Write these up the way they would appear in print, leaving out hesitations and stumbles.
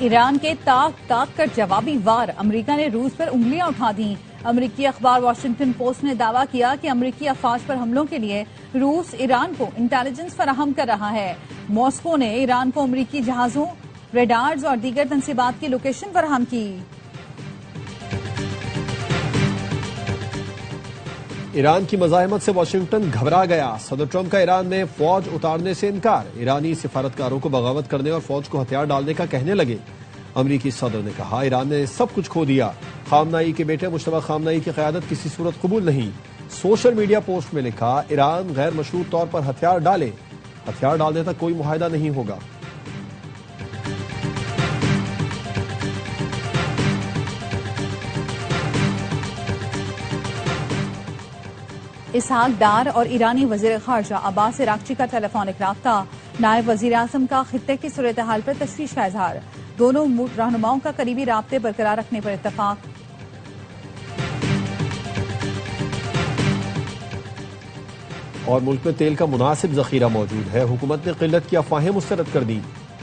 ایران کے تاک تاک کر جوابی وار، امریکہ نے روس پر انگلیاں اٹھا دیں۔ امریکی اخبار واشنگٹن پوسٹ نے دعویٰ کیا کہ امریکی افواج پر حملوں کے لیے روس ایران کو انٹیلیجنس فراہم کر رہا ہے۔ ماسکو نے ایران کو امریکی جہازوں، ریڈارز اور دیگر تنصیبات کی لوکیشن فراہم کی۔ ایران کی مزاحمت سے واشنگٹن گھبرا گیا، صدر ٹرمپ کا ایران میں فوج اتارنے سے انکار، ایرانی سفارتکاروں کو بغاوت کرنے اور فوج کو ہتھیار ڈالنے کا کہنے لگے۔ امریکی صدر نے کہا ایران نے سب کچھ کھو دیا، خامنائی کے بیٹے مشتبہ خامنائی کی قیادت کسی صورت قبول نہیں۔ سوشل میڈیا پوسٹ میں لکھا ایران غیر مشروط طور پر ہتھیار ڈالے، ہتھیار ڈالنے تک کوئی معاہدہ نہیں ہوگا۔ اسحاق ڈار اور ایرانی وزیر خارجہ عباس عراقچی کا ٹیلی فونک رابطہ، نائب وزیر اعظم کا خطے کی صورتحال پر تشویش کا اظہار، دونوں رہنماؤں کا قریبی رابطے برقرار رکھنے پر اتفاق۔ اور ملک میں تیل کا مناسب ذخیرہ موجود ہے، حکومت نے قلت کی افواہیں مسترد کر دی۔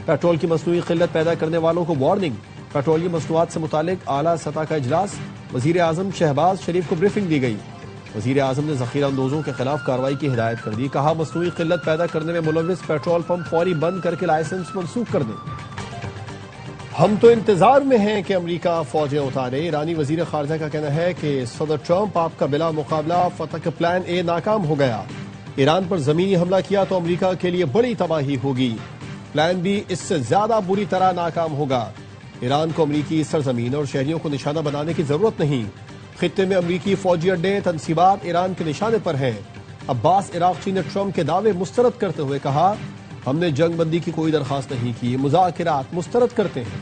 پیٹرول کی مصنوعی قلت پیدا کرنے والوں کو وارننگ، پیٹرولیم مصنوعات سے متعلق اعلیٰ سطح کا اجلاس، وزیر اعظم شہباز شریف کو بریفنگ دی گئی۔ وزیر اعظم نے ذخیرہ اندوزوں کے خلاف کارروائی کی ہدایت کر دی، کہا مصنوعی قلت پیدا کرنے میں ملوث پیٹرول پمپ فوری بند کر کے لائسنس منسوخ کر دیں۔ ہم تو انتظار میں ہیں کہ امریکہ فوجیں اتارے، ایرانی وزیر خارجہ کا کہنا ہے کہ صدر ٹرمپ آپ کا بلا مقابلہ فتح کا پلان اے ناکام ہو گیا، ایران پر زمینی حملہ کیا تو امریکہ کے لیے بڑی تباہی ہوگی، پلان بی اس سے زیادہ بری طرح ناکام ہوگا، ایران کو امریکی سرزمین اور شہریوں کو نشانہ بنانے کی ضرورت نہیں، خطے میں امریکی فوجی اڈے تنصیبات ایران کے نشانے پر ہیں۔ عباس عراقچی نے ٹرمپ کے دعوے مسترد کرتے ہوئے کہا ہم نے جنگ بندی کی کوئی درخواست نہیں کی، مذاکرات مسترد کرتے ہیں۔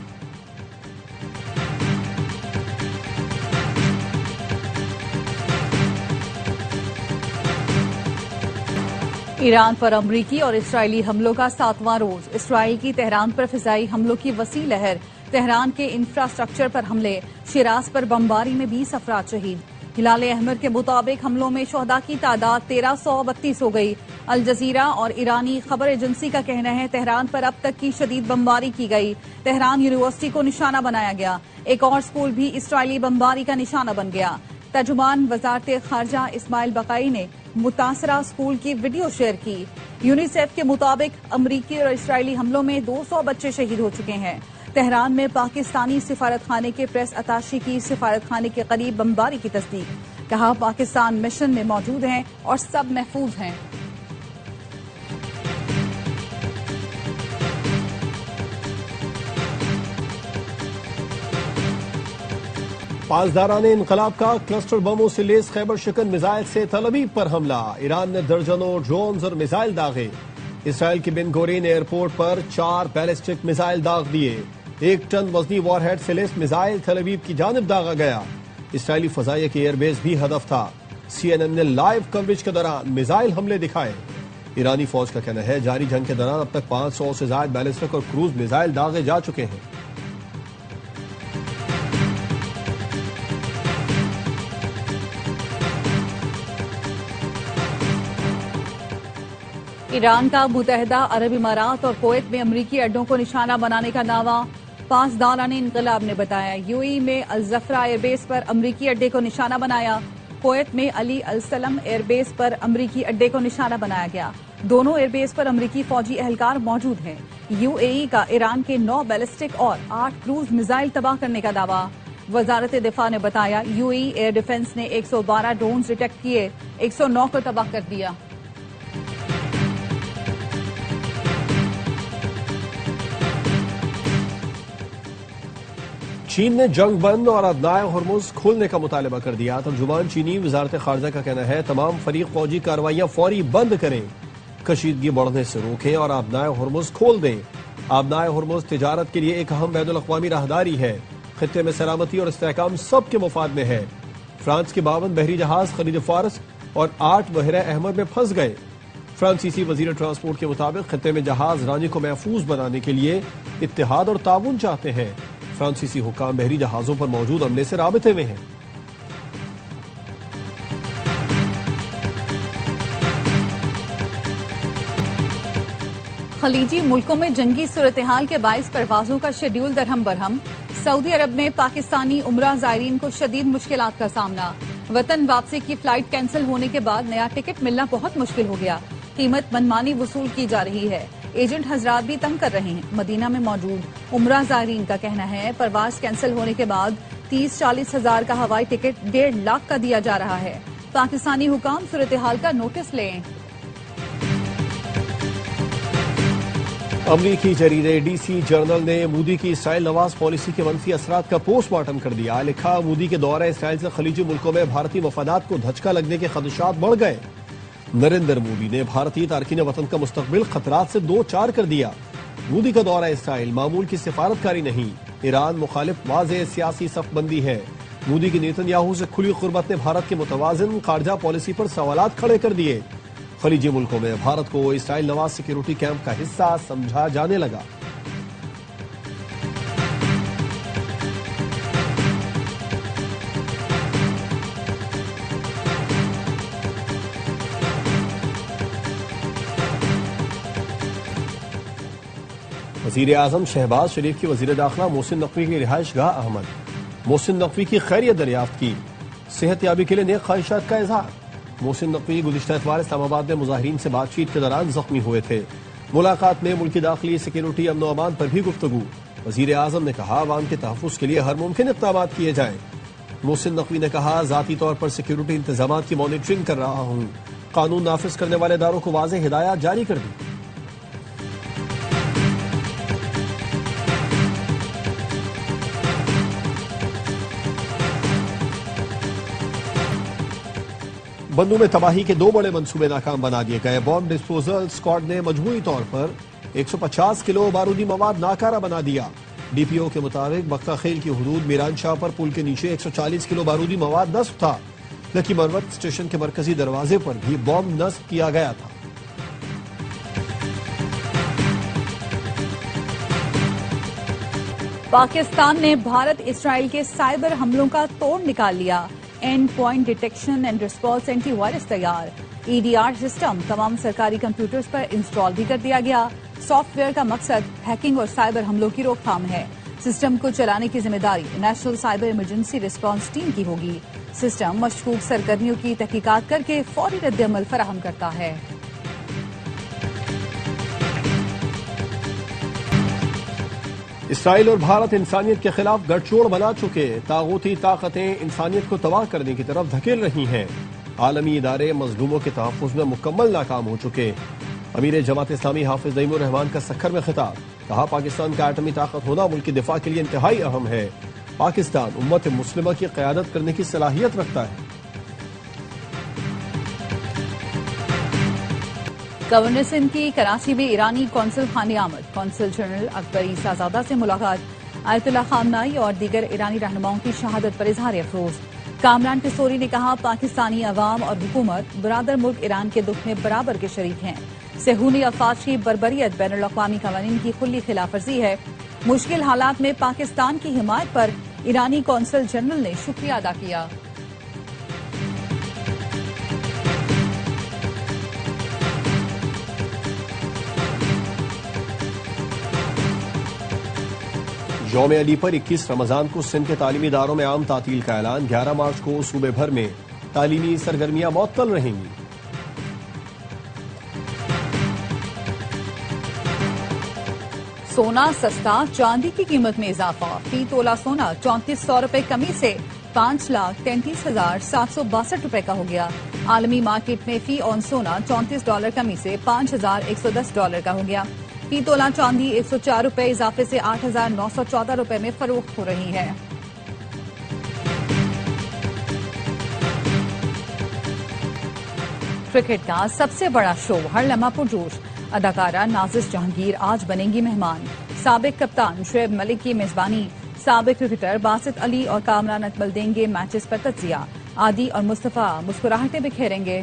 ایران پر امریکی اور اسرائیلی حملوں کا 7واں روز، اسرائیل کی تہران پر فضائی حملوں کی وسیع لہر، تہران کے انفراسٹرکچر پر حملے، شیراز پر بمباری میں 20 افراد شہید۔ ہلال احمر کے مطابق حملوں میں شہداء کی تعداد 1332 ہو گئی۔ الجزیرہ اور ایرانی خبر ایجنسی کا کہنا ہے تہران پر اب تک کی شدید بمباری کی گئی، تہران یونیورسٹی کو نشانہ بنایا گیا، ایک اور اسکول بھی اسرائیلی بمباری کا نشانہ بن گیا۔ ترجمان وزارت خارجہ اسماعیل بقائی نے متاثرہ اسکول کی ویڈیو شیئر کی۔ یونیسیف کے مطابق امریکی اور اسرائیلی حملوں میں 200 بچے شہید ہو چکے ہیں۔ تہران میں پاکستانی سفارت خانے کے پریس اتاشی کی سفارت خانے کے قریب بمباری کی تصدیق، کہا پاکستان مشن میں موجود ہیں اور سب محفوظ ہیں۔ پاسداران انقلاب کا کلسٹر بموں سے لیس خیبر شکن میزائل سے تل ابیب پر حملہ، ایران نے درجنوں ڈرونز اور میزائل داغے، اسرائیل کی بن گورین ایئرپورٹ پر 4 بیلسٹک میزائل داغ دیے، 1 ٹن وزنی وار ہیڈ سے لیس میزائل تل ابیب کی جانب داغا گیا، اسرائیلی فضائیہ کے ایئر بیس بھی ہدف تھا، CNN نے لائیو کوریج کے دوران میزائل حملے دکھائے۔ ایرانی فوج کا کہنا ہے جاری جنگ کے دوران اب تک 500 سے زائد بیلسٹک اور کروز میزائل داغے جا چکے ہیں۔ ایران کا متحدہ عرب امارات اور کویت میں امریکی اڈوں کو نشانہ بنانے کا دعویٰ، پاسداران انقلاب نے بتایا UAE میں الزفرا ایئر بیس پر امریکی اڈے کو نشانہ بنایا، کویت میں علی السلم ایئر بیس پر امریکی اڈے کو نشانہ بنایا گیا، دونوں ایئر بیس پر امریکی فوجی اہلکار موجود ہیں۔ UAE کا ایران کے 9 بیلسٹک اور 8 کروز میزائل تباہ کرنے کا دعویٰ، وزارت دفاع نے بتایا UAE ایئر ڈیفنس نے 112 ڈرونز ڈیٹیکٹ کیے، 109 کو تباہ کر دیا۔ چین نے جنگ بند اور ادنائے ہرمز کھولنے کا مطالبہ کر دیا، ترجمان چینی وزارت خارجہ کا کہنا ہے تمام فریق فوجی کارروائیاں فوری بند کریں، کشیدگی بڑھنے سے روکیں اور آبنائے ہرمز کھول دیں۔ آبنائے ہرمز تجارت کے لیے ایک اہم بین الاقوامی راہداری ہے، خطے میں سلامتی اور استحکام سب کے مفاد میں ہے۔ فرانس کے 52 بحری جہاز خلیج فارس اور 8 بحیرہ احمر میں پھنس گئے۔ فرانسیسی وزیر ٹرانسپورٹ کے مطابق خطے میں جہاز رانی کو محفوظ بنانے کے لیے اتحاد اور تعاون چاہتے ہیں۔ فرانسیسی حکام بحری جہازوں پر موجود عملے سے رابطے میں ہیں۔ خلیجی ملکوں میں جنگی صورتحال کے باعث پروازوں کا شیڈول درہم برہم، سعودی عرب میں پاکستانی عمرہ زائرین کو شدید مشکلات کا سامنا، وطن واپسی کی فلائٹ کینسل ہونے کے بعد نیا ٹکٹ ملنا بہت مشکل ہو گیا، قیمت منمانی وصول کی جا رہی ہے، ایجنٹ حضرات بھی تنگ کر رہے ہیں۔ مدینہ میں موجود عمرہ زائرین کا کہنا ہے پرواز کینسل ہونے کے بعد 30-40 ہزار کا ہوائی ٹکٹ 1.5 لاکھ کا دیا جا رہا ہے۔ پاکستانی حکام صورتحال کا نوٹس لیں۔ امریکی جریدے ڈی سی جرنل نے مودی کی اسرائیل نواز پالیسی کے منفی اثرات کا پوسٹ مارٹم کر دیا۔ لکھا، مودی کے دورہ اسرائیل سے خلیجی ملکوں میں بھارتی مفادات کو دھچکا لگنے کے خدشات بڑھ گئے۔ نریندر مودی نے بھارتی تارکین وطن کا مستقبل خطرات سے دو چار کر دیا۔ مودی کا دورہ اسرائیل معمول کی سفارتکاری نہیں، ایران مخالف واضح سیاسی صف بندی ہے۔ مودی کی نیتن یاہو سے کھلی قربت نے بھارت کے متوازن خارجہ پالیسی پر سوالات کھڑے کر دیے۔ خلیجی ملکوں میں بھارت کو اسرائیل نواز سیکیورٹی کیمپ کا حصہ سمجھا جانے لگا۔ وزیر اعظم شہباز شریف کی وزیر داخلہ محسن نقوی کی رہائش گاہ احمد۔ محسن نقوی کی خیریت دریافت کی، صحت یابی کے لیے نیک خواہشات کا اظہار۔ محسن نقوی گزشتہ اتوار اسلام آباد میں مظاہرین سے بات چیت کے دوران زخمی ہوئے تھے۔ ملاقات میں ملکی داخلی سیکیورٹی امن و امان پر بھی گفتگو۔ وزیر اعظم نے کہا عوام کے تحفظ کے لیے ہر ممکن اقدامات کیے جائیں۔ محسن نقوی نے کہا ذاتی طور پر سیکیورٹی انتظامات کی مانیٹرنگ کر رہا ہوں، قانون نافذ کرنے والے اداروں کو واضح ہدایات جاری کر دی۔ بندوں میں تباہی کے 2 بڑے منصوبے ناکام بنا دیے گئے۔ بام ڈسپوزل اسکواڈ نے مجموعی طور پر 150 کلو بارودی مواد ناکارہ بنا دیا۔ ڈی پی او کے مطابق بکہ خیل کی حدود میران شاہ پر پل کے نیچے 140 کلو بارودی مواد نصب تھا۔ لکی مروت اسٹیشن کے مرکزی دروازے پر بھی بام نصب کیا گیا تھا۔ پاکستان نے بھارت اسرائیل کے سائبر حملوں کا توڑ نکال لیا۔ End point detection and response antivirus تیار۔ ای ڈی آر سسٹم تمام سرکاری کمپیوٹرز پر انسٹال بھی کر دیا گیا۔ سافٹ ویئر کا مقصد ہیکنگ اور سائبر حملوں کی روک تھام ہے۔ سسٹم کو چلانے کی ذمہ داری national cyber emergency response team کی ہوگی۔ سسٹم مشکوک سرگرمیوں کی تحقیقات کر کے فوری رد عمل فراہم کرتا ہے۔ اسرائیل اور بھارت انسانیت کے خلاف گٹھ جوڑ بنا چکے، طاغوتی طاقتیں انسانیت کو تباہ کرنے کی طرف دھکیل رہی ہیں، عالمی ادارے مظلوموں کے تحفظ میں مکمل ناکام ہو چکے۔ امیر جماعت اسلامی حافظ نعیم الرحمان کا سکھر میں خطاب، کہا پاکستان کا ایٹمی طاقت ہونا ملک کی دفاع کے لیے انتہائی اہم ہے۔ پاکستان امت مسلمہ کی قیادت کرنے کی صلاحیت رکھتا ہے۔ گورنر سندھ کی کراچی میں ایرانی قونصل خانے آمد، قونصل جنرل اکبر عیسیٰ زادہ سے ملاقات، آیت اللہ خامنائی اور دیگر ایرانی رہنماؤں کی شہادت پر اظہار افسوس۔ کامران قصوری نے کہا پاکستانی عوام اور حکومت برادر ملک ایران کے دکھ میں برابر کے شریک ہیں۔ صہیونی افواج کی بربریت بین الاقوامی قوانین کی کھلی خلاف ورزی ہے۔ مشکل حالات میں پاکستان کی حمایت پر ایرانی قونصل جنرل نے شکریہ ادا کیا۔ یوم علی پر 21 رمضان کو سندھ کے تعلیمی اداروں میں عام تعطیل کا اعلان۔ 11 مارچ کو صوبے بھر میں تعلیمی سرگرمیاں معطل رہیں گی۔ سونا سستا، چاندی کی قیمت میں اضافہ، فی تولہ سونا 3400 روپے کمی سے 5,33,762 روپے کا ہو گیا۔ عالمی مارکیٹ میں فی اون سونا $34 کمی سے $5,110 کا ہو گیا۔ فی تولہ چاندی 104 روپے اضافے سے 8,914 روپے میں فروخت ہو رہی ہے۔ کرکٹ کا سب سے بڑا شو ہر لمحہ پرجوش، اداکارہ نازش جہانگیر آج بنیں گی مہمان۔ سابق کپتان شعیب ملک کی میزبانی، سابق کرکٹر باسط علی اور کامران اکمل دیں گے میچز پر تجزیہ، عادی اور مصطفیٰ مسکراہٹیں بکھیریں گے۔